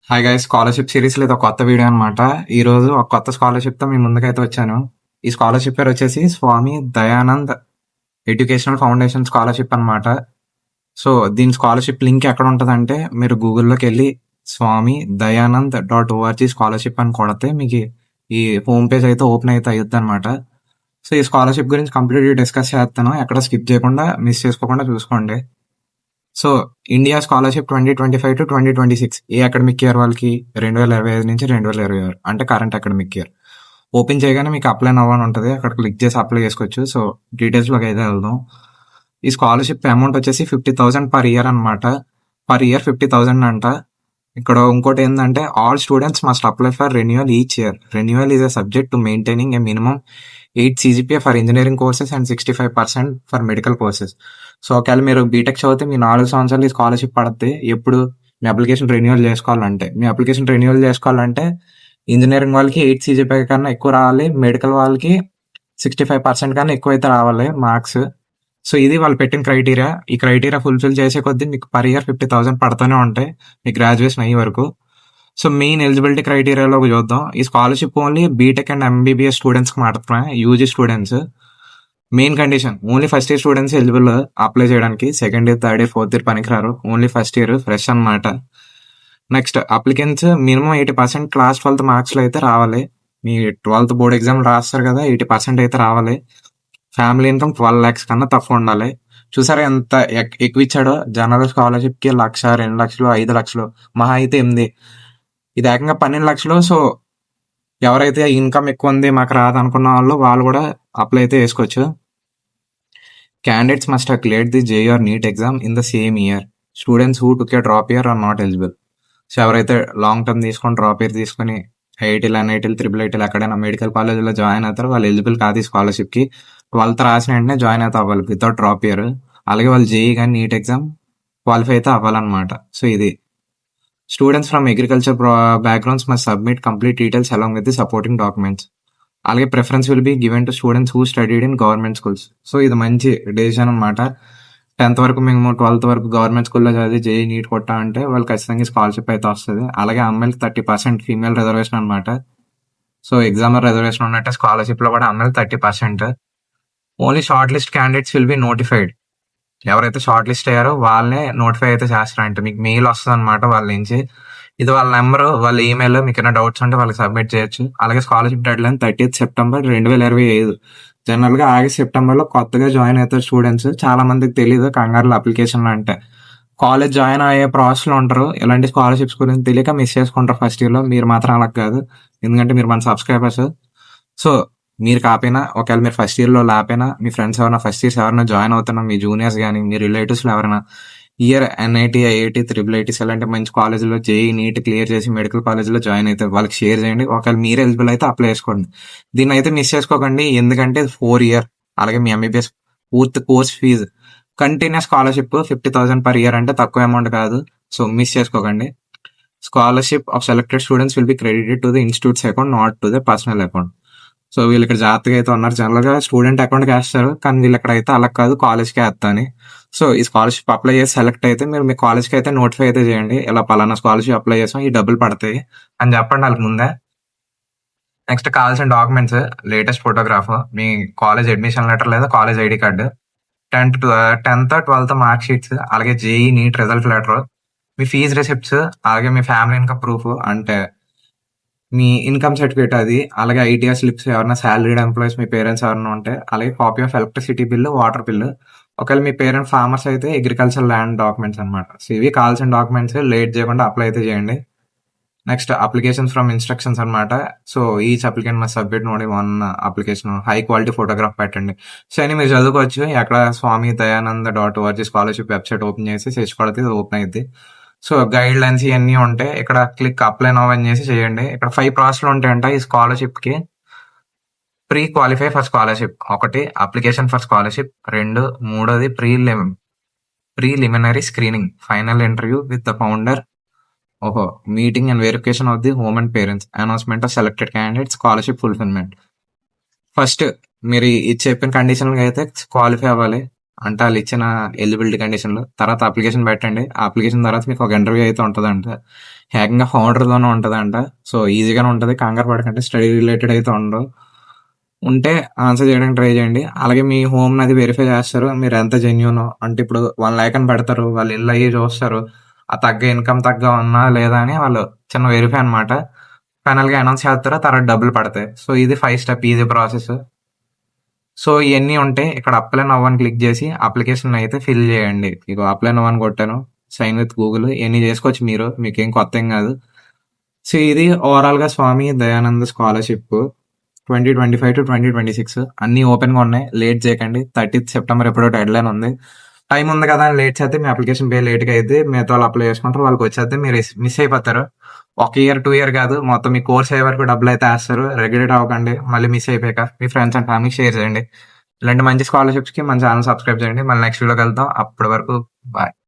Hi guys, scholarship series లో ఇది ఒక కొత్త వీడియో అనమాట. ఈ రోజు ఒక కొత్త స్కాలర్షిప్ తో మీ ముందుకైతే వచ్చాను. ఈ స్కాలర్షిప్ పేరు వచ్చేసి స్వామి దయానంద్ ఎడ్యుకేషనల్ ఫౌండేషన్ స్కాలర్షిప్ అన్నమాట. సో దీని స్కాలర్షిప్ లింక్ ఎక్కడ ఉంటుందంటే, మీరు గూగుల్లోకి వెళ్ళి స్వామి దయానంద్ .org స్కాలర్షిప్ అని కొడితే మీకు ఈ హోమ్ పేజ్ అయితే ఓపెన్ అయితే అయ్యుద్ది అనమాట. సో ఈ స్కాలర్షిప్ గురించి కంప్లీట్ డిస్కస్ చేస్తాను, ఎక్కడ స్కిప్ చేయకుండా మిస్ చేసుకోకుండా చూసుకోండి. So India scholarship 2025 to 2026 A academic year వాళ్ళకి 2025 నుంచి 2026 అంటే కరెంట్ అకాడమిక్ ఇయర్. ఓపెన్ చేయగానే మీకు అప్లై అవ్వని ఉంటుంది, అక్కడ క్లిక్ చేసి అప్లై చేసుకోవచ్చు. సో డీటెయిల్స్లోకి అయితే వెళ్దాం. ఈ స్కాలర్షిప్ అమౌంట్ వచ్చేసి 50,000 పర్ ఇయర్ అనమాట. పర్ ఇయర్ 50,000 అంట. ఇక్కడ ఇంకోటి ఏంటంటే, all students must apply for renewal each year. Renewal is a subject to maintaining A minimum 8 CGPA for engineering courses and 65% for medical courses. So ఒకవేళ మీరు BTech చదివితే మీ 4 సంవత్సరాలు ఈ స్కాలర్షిప్ పడుతుంది. ఎప్పుడు మీ అప్లికేషన్ రెన్యువల్ చేసుకోవాలంటే ఇంజనీరింగ్ వాళ్ళకి 8 CGPA కన్నా ఎక్కువ రావాలి, మెడికల్ వాళ్ళకి 65% కన్నా ఎక్కువ అయితే రావాలి మార్క్స్. సో ఇది వాళ్ళు పెట్టిన క్రైటీరియా. ఈ క్రైటీరియా ఫుల్ఫిల్ చేసే కొద్దీ మీకు పర్ ఇయర్ 50,000 పడుతూనే ఉంటాయి మీ గ్రాడ్యుయేషన్ అయ్యే వరకు. సో మెయిన్ ఎలిజిబిలిటీ క్రైటీరియాలో చూద్దాం. ఈ scholarship only BTech and MBBS స్టూడెంట్స్కి మాత్రమే, UG students. Main condition only first year students eligible apply చేయడానికి. Second year, third year, fourth year పనికిరారు. ఓన్లీ ఫస్ట్ ఇయర్ ఫ్రెష్ అన్నమాట. Next applicants minimum 80% class 12th మార్క్స్లో అయితే రావాలి. మీ 12th బోర్డ్ ఎగ్జామ్ రాస్తారు కదా, 80% అయితే రావాలి. ఫ్యామిలీ ఇన్కమ్ 12 lakhs కన్నా తక్కువ ఉండాలి. చూసారా ఎంత ఎక్కువ ఇచ్చాడో. జనరల్ స్కాలర్షిప్కి 1,00,000, 2,00,000, 5,00,000, మహా అయితే 8. ఇది ఏకంగా 12 లక్షలు. సో ఎవరైతే ఇన్కమ్ ఎక్కువ ఉంది మాకు రాదు అనుకున్న వాళ్ళు కూడా అప్లై అయితే వేసుకోవచ్చు. Candidates must have cleared the JEE or NEET exam in the same year. Students who took A drop year are not eligible. So ఎవరైతే లాంగ్ టర్మ్ తీసుకొని డ్రాప్ ఇయర్ తీసుకొని IITలు, NITలు, IIITలు ఎక్కడైనా మెడికల్ కాలేజీలో జాయిన్ అవుతారు, వాళ్ళు ఎలిజిబుల్ కాదు ఈ స్కాలర్షిప్కి. 12th రాసిన వెంటనే జాయిన్ అయితే అవ్వాలి వితౌట్ డ్రాప్ ఇయర్. అలాగే వాళ్ళు JEE కానీ NEET ఎగ్జామ్ క్వాలిఫై అయితే అవ్వాలన్నమాట. సో ఇది students from agriculture backgrounds must submit complete details along with the supporting documents. అలాగే preference will be given to students who studied in government schools. So ఇది మంచి decision అనమాట. 10th వరకు మేము 12th వరకు గవర్నమెంట్ స్కూల్లో చదివి JEE NEET కొట్టా అంటే వాళ్ళు ఖచ్చితంగా స్కాలర్షిప్ అయితే వస్తుంది. అలాగే అమ్మాయిలకి 30% ఫీమేల్ రిజర్వేషన్ అనమాట. సో ఎగ్జామ్ రిజర్వేషన్ ఉన్నట్టే స్కాలర్షిప్లో కూడా అమ్మాయిలు 30%. Only short list candidates will be notified. ఎవరైతే షార్ట్ లిస్ట్ అయ్యారో వాళ్ళనే నోటిఫై అయితే చేస్తారంటే మీకు మెయిల్ వస్తుంది అనమాట వాళ్ళ నుంచి. ఇది వాళ్ళ నెంబర్, వాళ్ళ ఈమెయిల్. మీకు ఏమైనా డౌట్స్ ఉంటే వాళ్ళకి సబ్మిట్ చేయొచ్చు. అలాగే scholarship dead line 30th September 2025. జనరల్గా ఆగస్ట్ సెప్టెంబర్లో కొత్తగా జాయిన్ అవుతారు స్టూడెంట్స్. చాలా మందికి తెలియదు కంగారులో అప్లికేషన్లు అంటే. కాలేజ్ జాయిన్ అయ్యే ప్రాసెస్లో ఉంటారు, ఇలాంటి స్కాలర్షిప్స్ గురించి తెలియక మిస్ చేసుకుంటారు ఫస్ట్ ఇయర్లో. మీరు మాత్రం అలా కాదు, ఎందుకంటే మీరు మన సబ్స్క్రైబర్స్. సో మీరు కాకపోయినా, ఒకవేళ మీరు ఫస్ట్ ఇయర్లో లేకపోయినా, మీ ఫ్రెండ్స్ ఎవరైనా ఫస్ట్ ఇయర్స్ ఎవరైనా జాయిన్ అవుతున్నా, మీ జూనియర్స్ కానీ మీ రిలేటివ్స్లో ఎవరైనా ఇయర్ NIT, IIT, IIITs ఇలాంటి మంచి కాలేజీలో JEE NEET క్లియర్ చేసి మెడికల్ కాలేజీలో జాయిన్ అయితే వాళ్ళకి షేర్ చేయండి. ఒకవేళ మీరు ఎలిజిబుల్ అయితే అప్లై చేసుకోండి. దీన్ని అయితే మిస్ చేసుకోకండి, ఎందుకంటే 4 year. అలాగే మీ MBBS పూర్తి course fees continues scholarship 50,000 per year అంటే తక్కువ అమౌంట్ కాదు. సో మిస్ చేసుకోకండి. Scholarship of selected students will be credited to the institutes account, not to the personal account. So వీళ్ళు ఇక్కడ జాగ్రత్తగా అయితే ఉన్నారు. జనరల్గా స్టూడెంట్ అకౌంట్కి వేస్తారు, కానీ వీళ్ళు ఇక్కడ అయితే అలా కాదు, కాలేజ్కి వేస్తాను. సో ఈ స్కాలర్షిప్ అప్లై చేసి సెలెక్ట్ అయితే మీరు మీ కాలేజ్కి అయితే నోటిఫై అయితే చేయండి, ఇలా పలానా స్కాలర్షిప్ అప్లై చేసాం, ఈ డబ్బులు పడతాయి అని చెప్పండి వాళ్ళకి ముందే. నెక్స్ట్ కావాల్సిన డాక్యుమెంట్స్: లేటెస్ట్ ఫోటోగ్రాఫ్, మీ కాలేజ్ అడ్మిషన్ లెటర్ లేదా college ID card, 10th 12th mark sheets, అలాగే JEE NEET రిజల్ట్ లెటర్, మీ ఫీజు రిసిప్ట్స్, అలాగే మీ ఫ్యామిలీ ఇన్కమ్ ప్రూఫ్ అంటే మీ ఇన్కమ్ సర్టిఫికేట్ అది, అలాగే ITR స్లిప్స్, ఎవరైనా సాలరీడ్ ఎంప్లాయీస్ మీ పేరెంట్స్ ఎవరైనా ఉంటే, అలాగే copy of electricity bill, water bill. ఒకవేళ మీ పేరెంట్ ఫార్మర్స్ అయితే అగ్రికల్చర్ ల్యాండ్ డాక్యుమెంట్స్ అనమాట. సో ఇవి కావాల్సిన డాక్యుమెంట్స్. లేట్ చేయకుండా అప్లై అయితే చేయండి. నెక్స్ట్ అప్లికేషన్స్ ఫ్రమ్ ఇన్స్ట్రక్షన్స్ అనమాట. So each applicant must submit only 1 application, high quality photograph పెట్టండి. సో అని మీరు చదువుకోవచ్చు. ఎక్కడ Swami Dayanand .org scholarship website open చేసి సెర్చ్ కొడితే ఓపెన్ అయింది. సో గైడ్ లైన్స్ ఇవన్నీ ఉంటాయి. ఇక్కడ క్లిక్ అప్లై నౌ అని చేసి చేయండి. ఇక్కడ 5 ప్రాసెస్లు ఉంటాయంట ఈ స్కాలర్షిప్కి. Pre qualify for scholarship: 1 application for scholarship, 2 మూడోది preliminary screening, final interview with the founder, meeting and verification of the home and parents, announcement of selected candidates, scholarship fulfilment. First మీరు ఇది చెప్పిన కండిషన్గా అయితే క్వాలిఫై అవ్వాలి. అంటే వాళ్ళు ఇచ్చిన ఎలిజిబిలిటీ కండిషన్లు. తర్వాత అప్లికేషన్ పెట్టండి. ఆ అప్లికేషన్ తర్వాత మీకు ఒక ఇంటర్వ్యూ అయితే ఉంటదంట. ఏకంగా ఫౌండర్‌తోనే ఉంటదంట. సో, ఈజీగానే ఉంటది. కంగారు పడకండి. స్టడీ రిలేటెడ్ అయితే ఉండవు. ఉంటే ఆన్సర్ చేయడానికి ట్రై చేయండి. అలాగే మీ హోమ్‌ని అది వెరిఫై చేస్తారు. మీరెంత జెన్యూనో అంటే ఇప్పుడు 1,00,000 అని పెడతారు. వాళ్ళ ఇల్లు అయ్యి చూస్తారు. ఆ ఇన్‌కమ్ తగ్గ ఉందా లేదా అని వాళ్ళు చిన్న వెరిఫై అనమాట. ఫైనల్‌గా అనౌన్స్ చేస్తారు. తర్వాత డబ్బులు పడతాయి. సో, ఇది 5 స్టెప్ ఈజీ ప్రాసెస్. సో, ఇయన్నీ ఉంటాయి. ఇక్కడ అప్లై నౌ అని క్లిక్ చేసి అప్లికేషన్ అయితే ఫిల్ చేయండి. ఇగో అప్లై నౌ అని కొట్టాను. సైన్ విత్ గూగుల్ ఇయన్నీ చేసుకోవచ్చు మీరు. మీకేం కొత్తేం కాదు. సో, ఇది ఓవరాల్‌గా స్వామి దయానంద స్కాలర్‌షిప్ 2025-2026 అన్నీ ఓపెన్‌గా ఉన్నాయి. లేట్ చేయకండి. 30th సెప్టెంబర్ ఎప్పుడో డెడ్‌లైన్ ఉంది. టైం ఉంది కదా అని లేట్ చేస్తే మీ అప్లికేషన్ లేట్‌గా అయితే మిగతా వాళ్ళు అప్లై చేసుకుంటారు. వాళ్ళకి వచ్చేస్తే మీరు మిస్ అయిపోతారు. 1 ఇయర్, 2 ఇయర్ కాదు మొత్తం మీ కోర్స్ అయ్యే వరకు డబ్బులైతే ఏస్తారు. రెగ్యులేట్ అవ్వకండి. మళ్ళీ మిస్ అయిపోయాక మీ ఫ్రెండ్స్ అండ్ ఫ్యామిలీకి షేర్ చేయండి. ఇలాంటి మంచి స్కాలర్‌షిప్స్‌కి మన ఛానల్ సబ్స్క్రైబ్ చేయండి. మళ్ళీ నెక్స్ట్ వీడియోకి వెళ్తాం. అప్పటి వరకు బాయ్.